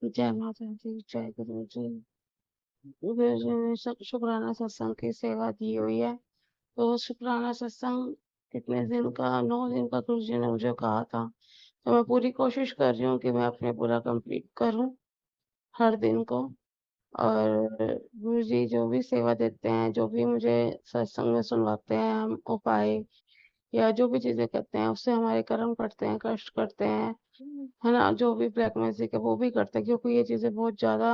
जय माता दी, जय गुरु जी। गुरु जी ने शुक्राना सत्संग की सेवा दी हुई है। तो शुक्राना सत्संग कितने दिन का, 9 दिन का गुरु जी ने मुझे कहा था। तो मैं पूरी कोशिश कर रही हूँ कि मैं अपने पूरा कंप्लीट करूँ हर दिन को। और गुरु जी जो भी सेवा देते हैं, जो भी मुझे सत्संग में सुनवाते हैं, हम उपाय या जो भी चीजें कहते हैं, उससे हमारे कर्म कटते हैं, कष्ट कटते हैं, है ना। जो भी ब्लैक मैजिक है वो भी करते हैं, क्योंकि ये चीजें बहुत ज्यादा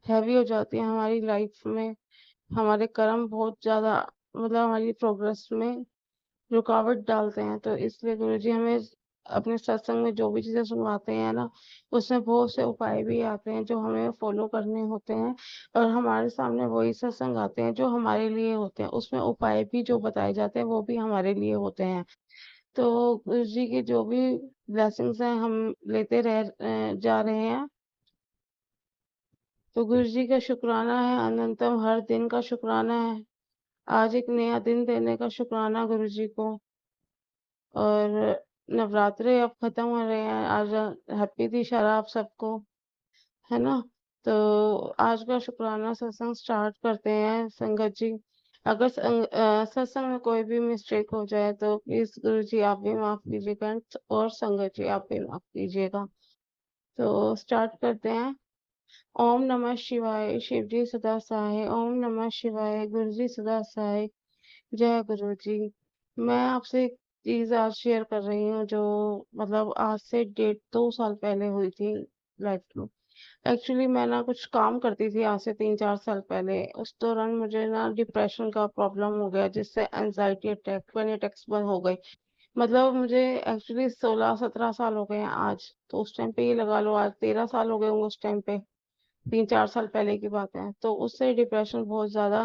हैवी हो जाती हैं हमारी लाइफ में। हमारे कर्म बहुत ज्यादा, मतलब हमारी प्रोग्रेस में रुकावट डालते हैं। तो इसलिए गुरुजी हमें अपने सत्संग में जो भी चीजें सुनवाते हैं ना, उसमें बहुत से उपाय भी आते हैं जो हमें फॉलो करने होते हैं। और हमारे सामने वही सत्संग आते हैं जो हमारे लिए होते हैं, उसमें उपाय भी जो बताए जाते हैं वो भी हमारे लिए होते हैं। तो गुरु जी की जो भी ब्लेसिंग्स हैं हम लेते जा रहे हैं। तो गुरु जी का शुक्राना है अनंतम, हर दिन का शुक्राना है। आज एक नया दिन देने का शुक्राना गुरु जी को। और नवरात्रे अब खत्म हो रहे हैं आज। हैप्पी दशहरा आप सबको, है ना। तो आज का शुक्राना सत्संग स्टार्ट करते हैं संगत जी। अगर सत्संग में कोई भी मिस्टेक हो जाए तो प्लीज गुरु जी आप भी माफ कीजिएगा, और संगत जी आप भी माफ कीजिएगा। तो स्टार्ट करते हैं। ओम नमः शिवाय, शिव जी सदा सहाय। ओम नमः शिवाय, गुरु जी सदा सहाय। जय गुरु जी। मैं आपसे एक चीज आज शेयर कर रही हूँ जो मतलब आज से 1.5-2 साल पहले हुई थी लाइफ में। एक्चुअली मैं ना कुछ काम करती थी आज से 3-4 साल पहले। उस दौरान मुझे ना डिप्रेशन का प्रॉब्लम हो गया, जिससे एनजाइटी अटैक, पैनिक अटैक्स बंद हो गई। मतलब मुझे एक्चुअली 16-17 साल हो गए हैं आज। तो उस टाइम पे ये लगा लो आज 13 साल हो गए होंगे उस टाइम पे। 3-4 साल पहले की बात है। तो उससे डिप्रेशन बहुत ज्यादा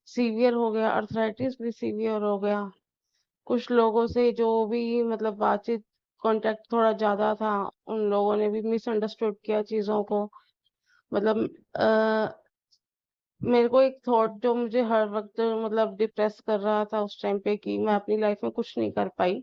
सीवियर हो गया, अर्थराइटिस भी सीवियर हो गया। कुछ लोगों से जो भी मतलब बातचीत, कांटेक्ट थोड़ा ज्यादा था, उन लोगों ने भी मिसअंडरस्टूड किया चीजों को। मतलब मेरे को एक थॉट जो मुझे हर वक्त मतलब डिप्रेस कर रहा था उस टाइम पे, कि मैं अपनी लाइफ में कुछ नहीं कर पाई।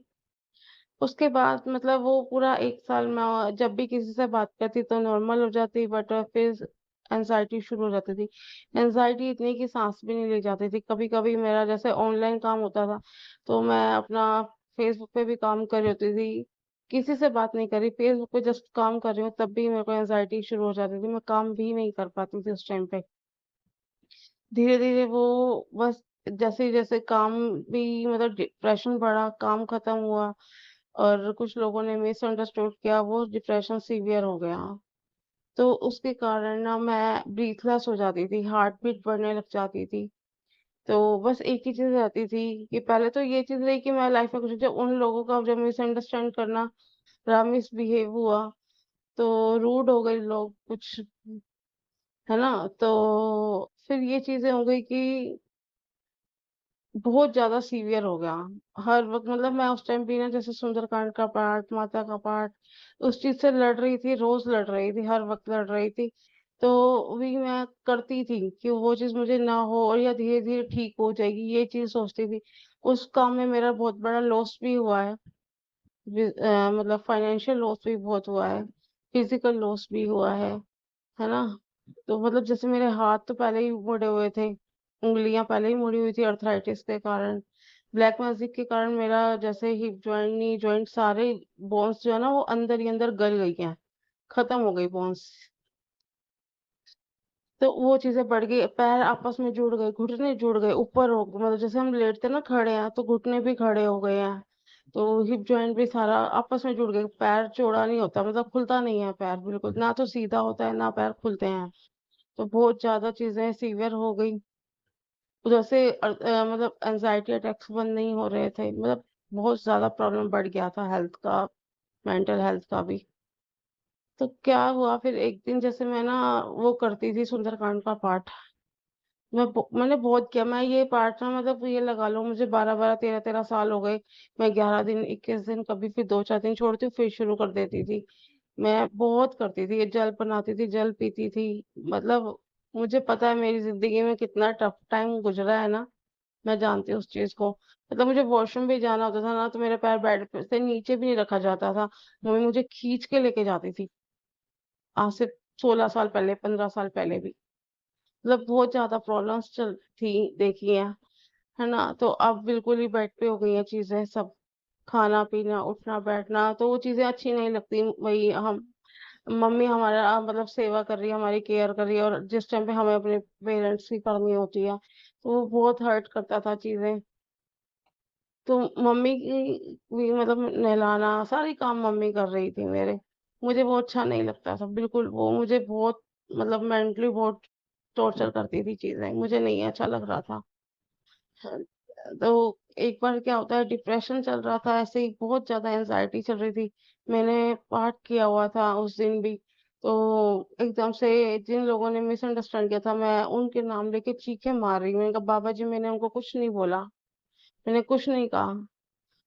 उसके बाद मतलब वो पूरा 1 साल मैं जब भी किसी से बात करती तो नॉर्मल हो जाती, बट फिर एनजाइटी शुरू हो जाती थी। एनजाइटी इतनी कि सांस भी नहीं ली जाती थी। कभी कभी मेरा जैसे ऑनलाइन काम होता था, तो मैं अपना फेसबुक पे भी काम कर रही होती थी, किसी से बात नहीं करी, फेसबुक पे जस्ट काम कर रही हूँ, तब भी मेरे को एनजाइटी शुरू हो जाती थी। मैं काम भी नहीं कर पाती थी उस टाइम पे। धीरे धीरे वो बस जैसे जैसे काम भी मतलब डिप्रेशन बढ़ा, काम खत्म हुआ, और कुछ लोगों ने मिसअंडरस्टूड किया, वो डिप्रेशन सीवियर हो गया। तो उसके कारण ना मैं ब्रीथलेस हो जाती थी, हार्ट बीट बढ़ने लग जाती थी। तो बस एक ही चीज रहती थी कि पहले तो ये चीज रही कि मैं लाइफ में कुछ, जब उन लोगों का जब मिसअंडरस्टैंड करना रहा, मिसबिहेव हुआ, तो रूड हो गए लोग कुछ, है ना। तो फिर ये चीजें हो गई कि बहुत ज्यादा सीवियर हो गया हर वक्त। मतलब मैं उस टाइम भी ना जैसे सुंदरकांड का पाठ, माता का पाठ, उस चीज से लड़ रही थी, रोज लड़ रही थी, हर वक्त लड़ रही थी। तो भी मैं करती थी कि वो चीज मुझे ना हो, और या धीरे धीरे ठीक हो जाएगी, ये चीज सोचती थी। उस काम में मेरा बहुत बड़ा लॉस भी हुआ है। मतलब फाइनेंशियल लॉस भी बहुत हुआ है, फिजिकल लॉस भी हुआ है ना। तो मतलब जैसे मेरे हाथ तो पहले ही मुड़े हुए थे, उंगलियां पहले ही मुड़ी हुई थी अर्थराइटिस के कारण। ब्लैक मैजिक के कारण मेरा जैसे हिप जॉइंट, नी जॉइंट, सारे बोन्स जो है ना वो अंदर ही अंदर गल गई हैं, खत्म हो गई बोन्स। तो वो चीजें बढ़ गई, पैर आपस में जुड़ गए, घुटने जुड़ गए, ऊपर हो मतलब जैसे हम लेटते ना खड़े हैं, तो घुटने भी खड़े हो गए हैं। तो हिप जॉइंट भी सारा आपस में जुड़ गए, पैर चौड़ा नहीं होता, मतलब खुलता नहीं है पैर बिल्कुल, ना तो सीधा होता है ना पैर खुलते हैं। तो बहुत ज्यादा चीजें सीवियर हो गई। उधर से मतलब एनजाइटी अटैक्स बंद नहीं हो रहे थे, मतलब बहुत ज्यादा प्रॉब्लम बढ़ गया था हेल्थ का, मेंटल हेल्थ का भी। तो क्या हुआ फिर एक दिन, जैसे मैं ना वो करती थी सुंदरकांड का पाठ। मैंने बहुत किया। मैं ये पाठ ना मतलब ये लगा लो मुझे 12-12 13-13 साल हो गए। मैं 11 दिन, 21 दिन, कभी फिर 2-4 दिन छोड़ती हूँ, फिर शुरू कर देती थी। मैं बहुत करती थी, ये जल बनाती थी, जल पीती थी। मतलब मुझे पता है मेरी जिंदगी में कितना टफ टाइम गुजरा है ना, मैं जानती हूँ उस चीज को। मतलब मुझे वॉशरूम भी जाना होता था ना, तो मेरे पैर बेड पे से नीचे भी नहीं रखा जाता था, मम्मी मुझे खींच के लेके जाती थी, आज से 16 साल पहले, 15 साल पहले भी। मतलब बहुत ज़्यादा प्रॉब्लम्स चल थी देखी हैं, है ना? तो अब बिल्कुल ही बेड पे हो गई हैं चीज़ें सब, खाना-पीना, उठना-बैठना, तो वो चीज़ें अच्छी नहीं लगती। वही हम मम्मी हमारा मतलब सेवा कर रही है, हमारी केयर कर रही है, और जिस टाइम पे हमें अपने पेरेंट्स की करनी होती है, तो वो बहुत हर्ट करता था चीज़ें। तो मम्मी की भी मतलब नहलाना, सारे काम मम्मी कर रही थी मेरे। मुझे वो अच्छा नहीं लगता था बिल्कुल, वो मुझे बहुत मतलब मेंटली बहुत टॉर्चर करती थी चीज़ें, मुझे नहीं अच्छा लग रहा था। हाँ, तो एक बार क्या होता है, डिप्रेशन चल रहा था, ऐसे ही बहुत ज़्यादा एंग्ज़ायटी चल रही थी। मैंने पाठ किया हुआ था उस दिन भी, तो एकदम से जिन लोगों ने मिसअंडरस्टैंड किया था, मैं उनके नाम लेके चीखें मार रही हूँ। मैंने कहा, "बाबा जी, मैंने उनको कुछ नहीं बोला, मैंने कुछ नहीं कहा।"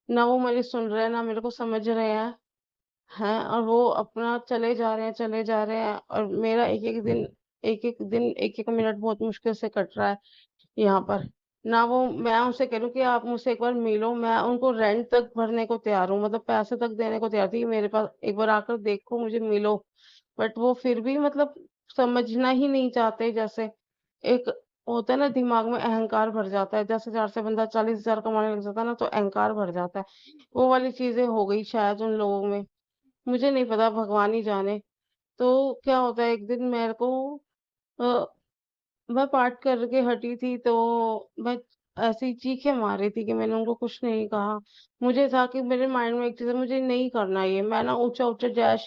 ना वो मेरी सुन रहे हैं, ना मेरे को समझ रहे हैं, और वो अपना चले जा रहे हैं, और मेरा एक-एक मिनट बहुत मुश्किल से कट रहा है यहाँ पर। ना वो मैं उनसे कह रही हूँ कि आप मुझसे एक बार मिलो, मैं उनको रेंट तक भरने को तैयार हूँ, मतलब पैसे तक देने को तैयार थी कि मेरे पास एक बार आकर देखो, मुझे मिलो। बट वो फिर भी मतलब समझना ही नहीं चाहते। जैसे एक होता है ना, दिमाग में अहंकार भर जाता है, 10,000 से बंदा 40,000 कमाने लग जाता है ना, तो अहंकार भर जाता है। वो वाली चीज़ें हो गई शायद उन लोगों में, मुझे नहीं पता, भगवान ही जाने। तो क्या होता है, एक दिन मेरे को अ, मैं पाठ करके हटी थी, तो मैं ऐसे ही चीखें मार रही थी कि मैंने उनको कुछ नहीं कहा। मुझे था कि मेरे माइंड में एक चीज़ है, मुझे नहीं करना ये। मैं ना ऊँचा-ऊँचा जय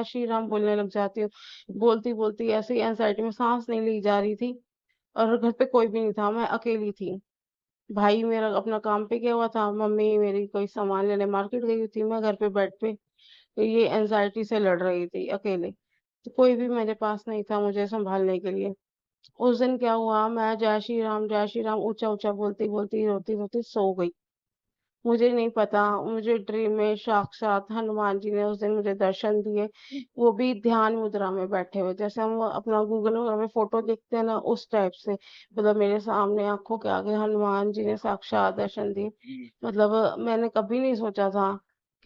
श्री राम बोलने लग जाती हूँ। बोलती-बोलती ऐसे ही एंग्ज़ायटी में साँस नहीं ली जा रही थी, और घर पे कोई भी नहीं था, मैं अकेली थी। भाई मेरा अपना काम पे गया हुआ था, मम्मी मेरी कोई सामान लेने मार्केट गई हुई थी, मैं घर पे बेड पे ये एंग्ज़ायटी से लड़ रही थी अकेले। तो कोई भी मेरे पास नहीं था मुझे सँभालने के लिए। उस दिन क्या हुआ, मैं जय श्री राम ऊँचा-ऊँचा बोलती-बोलती, रोती-रोती सो गई। मुझे नहीं पता, मुझे ड्रीम में साक्षात हनुमान जी ने उस दिन मुझे दर्शन दिए, वो भी ध्यान मुद्रा में बैठे हुए। जैसे हम अपना गूगल वगैरह में फ़ोटो देखते हैं ना, उस टाइप से। मतलब मेरे सामने आँखों के आगे हनुमान जी ने साक्षात दर्शन दिए। मतलब मैंने कभी नहीं सोचा था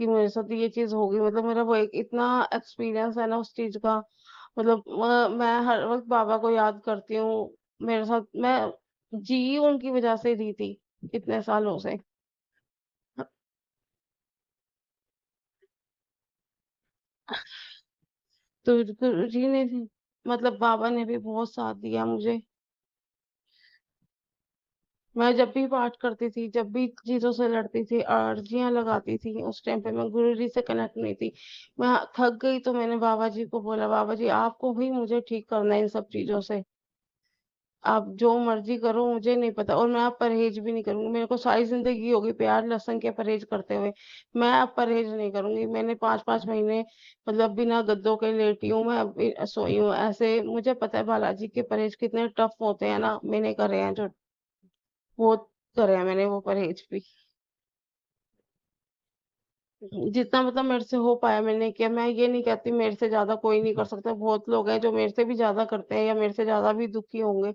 कि मेरे साथ ये चीज़ होगी। मतलब मेरा वो एक इतना एक्सपीरियंस है ना उस चीज़ का, मतलब मैं हर वक़्त बाबा को याद करती हूँ। मेरे साथ मैं जी उनकी वज़ह से रही थी, इतने सालों से। तो गुरुजी ने भी मतलब बाबा ने भी बहुत साथ दिया मुझे। मैं जब भी पाठ करती थी, जब भी चीज़ों से लड़ती थी, अर्जियाँ लगाती थी, उस टाइम पे मैं गुरुजी से कनेक्ट नहीं थी। मैं थक गई तो मैंने बाबा जी को बोला, "बाबा जी, आपको ही मुझे ठीक करना है इन सब चीज़ों से। आप जो मर्ज़ी करो, मुझे नहीं पता, और मैं अब परहेज़ भी नहीं करूँगी। मेरे को सारी ज़िंदगी हो गई प्याज़, लहसुन के परहेज़ करते हुए। मैं अब परहेज़ नहीं करूँगी। मैंने 5-5 महीने मतलब बिना गद्दों के लेटी हूँ, मैं अभी सोई हूँ। ऐसे मुझे पता है बालाजी के परहेज़ कितने टफ़ होते हैं ना, मैंने करे हैं जो, बहुत करे हैं मैंने वो परहेज़ भी। जितना मतलब मेरे से हो पाया मैंने किया। मैं ये नहीं कहती मेरे से ज़्यादा कोई नहीं कर सकता। बहुत लोग हैं जो मेरे से भी ज़्यादा करते हैं या मेरे से ज़्यादा भी दुखी होंगे।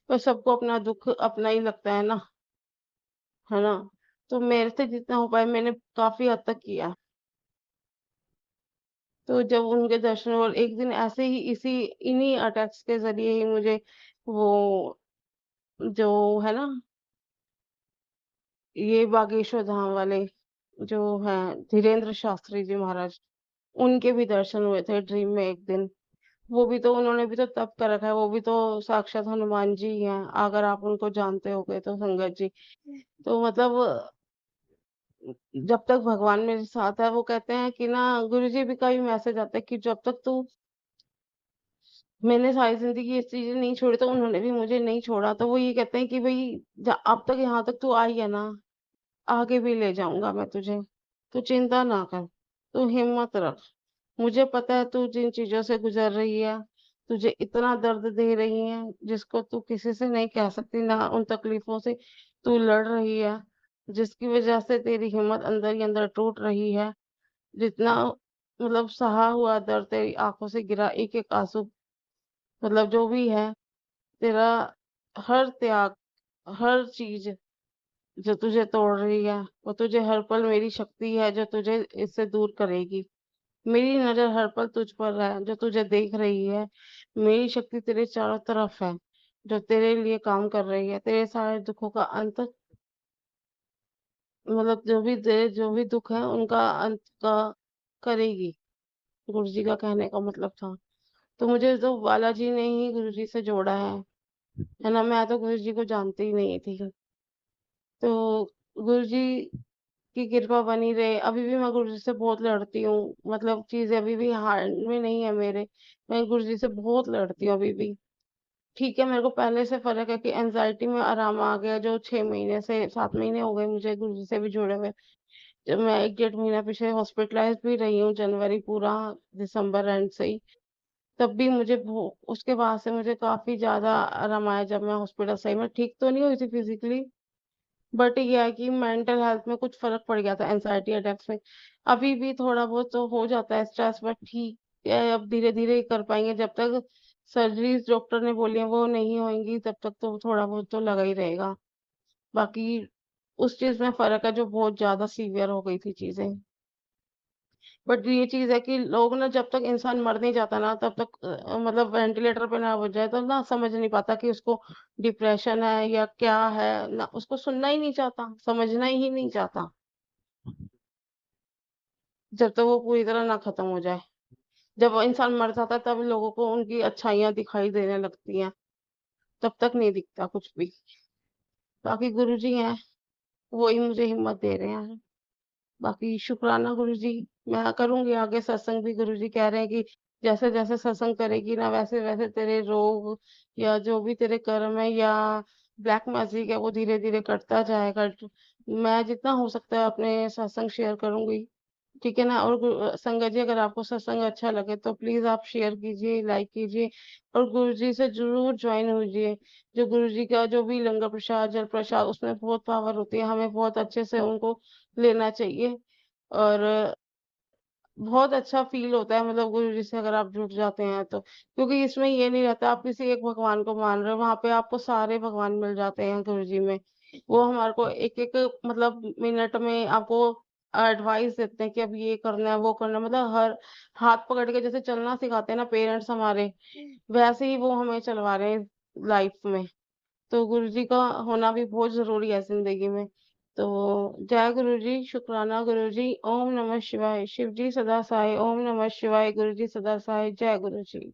पर सबको अपना दुःख अपना ही लगता है ना। है ना? तो मेरे से जितना हो पाया मैंने काफ़ी हद तक किया। तो जब उनके दर्शन, और एक दिन ऐसे ही इन्हीं अटैक्स के ज़रिए ही मुझे वो जो है ना, ये बागेश्वर धाम वाले जो हैं धीरेन्द्र शास्त्री जी महाराज, उनके भी दर्शन हुए थे ड्रीम में एक दिन। वो भी तो उन्होंने भी तो तप कर रखा है, वो भी तो साक्षात हनुमान जी ही हैं, अगर आप उनको जानते होंगे तो संगत जी। तो मतलब जब तक भगवान मेरे साथ है, वो कहते हैं कि ना, गुरुजी भी का भी मैसेज आता है कि जब तक तू, मैंने सारी जिंदगी ये चीजें नहीं छोड़ी तो उन्होंने भी मुझे नहीं छोड़ा। तो वो ये कहते हैं कि भाई अब तक यहाँ तक तू आई है ना, आगे भी ले जाऊंगा मैं तुझे, तू चिंता ना कर, तू हिम्मत रख। मुझे पता है तू जिन चीजों से गुजर रही है, तुझे इतना दर्द दे रही है जिसको तू किसी से नहीं कह सकती, ना उन तकलीफों से तू लड़ रही है, जिसकी वजह से तेरी हिम्मत अंदर ही अंदर टूट रही है। जितना मतलब सहा हुआ दर्द, तेरी आँखों से गिरा एक-एक आँसू, मतलब जो भी है, तेरा हर त्याग, हर चीज़ जो तुझे तोड़ रही है, वो तुझे हर पल मेरी शक्ति है जो तुझे इससे दूर करेगी। मेरी नज़र हर पल तुझ पर है, जो तुझे देख रही है। मेरी शक्ति तेरे चारों तरफ है, जो तेरे लिए काम कर रही है। तेरे सारे दुखों का अंत मतलब जो भी दुख है उनका अंत का करेगी। गुरुजी का कहने का मतलब था। तो मुझे तो बालाजी ने ही गुरुजी से जोड़ा है ना? मैं तो गुरुजी को जानती ही नहीं थी। तो गुरुजी की कृपा बनी रहे। अभी भी मैं गुरुजी से बहुत लड़ती हूँ, मतलब चीजें अभी भी हाथ में नहीं है मेरे। मैं गुरुजी से बहुत लड़ती हूँ अभी भी। ठीक है, मेरे को पहले से फर्क है कि एनजाइटी में आराम आ गया, जो 6 महीने से 7 महीने हो गए मुझे गुरुजी से भी जुड़े हुए। जब मैं 1 डेढ़ महीना पीछे हॉस्पिटलाइज भी रही हूँ, जनवरी पूरा, दिसंबर एंड से ही। तब भी मुझे उसके बाद से मुझे काफी ज्यादा आराम आया। जब मैं हॉस्पिटल सही में ठीक तो नहीं हुई थी फिजिकली, बट ये है कि मेंटल हेल्थ में कुछ फर्क पड़ गया था एनजाइटी अटैक्स में। अभी भी थोड़ा बहुत तो हो जाता है स्ट्रेस, बट ठीक है, अब धीरे धीरे ही कर पाएंगे। जब तक सर्जरीज डॉक्टर ने बोली है वो नहीं होंगी, तब तक तो थोड़ा बहुत तो लगा ही रहेगा। बाकी उस चीज में फर्क है जो बहुत ज्यादा सीवियर हो गई थी चीजें। बट ये चीज है कि लोग ना, जब तक इंसान मर नहीं जाता ना तब तक मतलब वेंटिलेटर पे ना हो जाए तो ना समझ नहीं पाता कि उसको डिप्रेशन है या क्या है ना। उसको सुनना ही नहीं चाहता, समझना ही नहीं चाहता, जब तक वो पूरी तरह ना खत्म हो जाए। जब वो इंसान मर जाता है तब लोगों को उनकी अच्छाइयाँ दिखाई देने लगती हैं, तब तक नहीं दिखता कुछ भी। बाकी गुरुजी हैं, वो ही मुझे हिम्मत दे रहे हैं। बाकी शुक्राना गुरुजी। मैं करूंगी आगे सत्संग भी। गुरुजी कह रहे हैं कि जैसे जैसे सत्संग करेगी ना, वैसे वैसे तेरे रोग या जो भी तेरे कर्म है या ब्लैक मैजिक है वो धीरे धीरे कटता जाएगा। मैं जितना हो सकता है अपने सत्संग शेयर करूंगी। ठीक है ना? और संगत जी, अगर आपको सत्संग अच्छा लगे तो प्लीज आप शेयर कीजिए, लाइक कीजिए, और गुरुजी से जरूर ज्वाइन होइए। जो गुरुजी का जो भी लंगर प्रसाद, जल प्रसाद, उसमें बहुत पावर होती है। हमें बहुत अच्छे से उनको लेना चाहिए। और बहुत अच्छा फील होता है, मतलब गुरु जी से अगर आप जुड़ जाते हैं तो। क्योंकि इसमें ये नहीं रहता आप किसी एक भगवान को मान रहे हो, वहां पे आपको सारे भगवान मिल जाते हैं गुरु जी में। वो हमारे को एक एक मतलब मिनट में आपको एडवाइस देते हैं कि अब ये करना है वो करना है। मतलब हर हाथ पकड़ के जैसे चलना सिखाते हैं ना पेरेंट्स हमारे, वैसे ही वो हमें चलवा रहे हैं लाइफ में। तो गुरुजी का होना भी बहुत ज़रूरी है ज़िंदगी में। तो जय गुरुजी, शुक्राना गुरुजी, ओम नमः शिवाय। शिव जी सदा सहाय, ओम नमः शिवाय, गुरुजी सदा सहाय, जय गुरुजी।